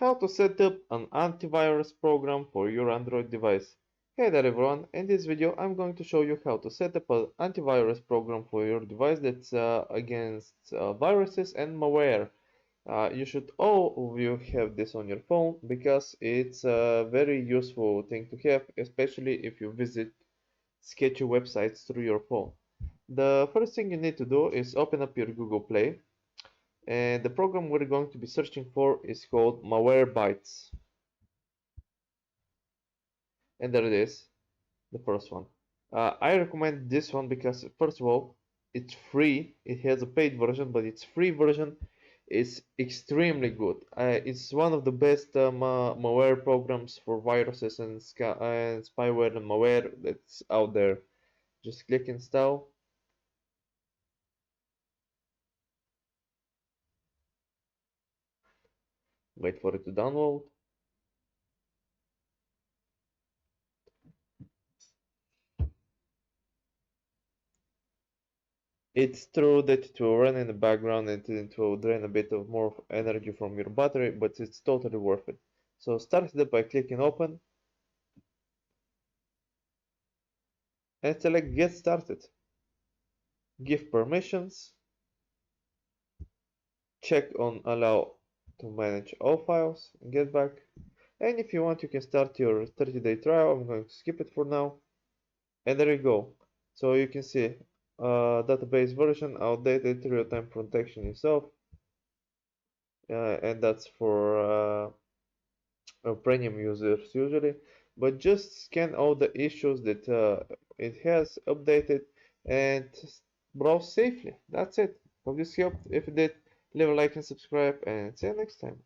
How to set up an antivirus program for your Android device. Hey there everyone, in this video I'm going to show you how to set up an antivirus program for your device that's against viruses and malware. You should all of you have this on your phone because it's a very useful thing to have, especially if you visit sketchy websites through your phone. The first thing you need to do is open up your Google Play, and the program we're going to be searching for is called Malwarebytes. And there it is, the first one. I recommend this one because, first of all, it's free. It has a paid version, but its free version is extremely good. It's one of the best malware programs for viruses and spyware and malware that's out there. Just click install. Wait for it to download. It's true that it will run in the background and it will drain a bit of more energy from your battery, but it's totally worth it. So start it by clicking open and select get started. Give permissions, check on allow to manage all files, and get back. And if you want, you can start your 30-day trial. I'm going to skip it for now. And there you go. So you can see database version outdated, real-time protection itself, and that's for premium users usually. But just scan all the issues that it has updated and browse safely. That's it. Hope this helped. If it did, leave a like and subscribe, and see you next time.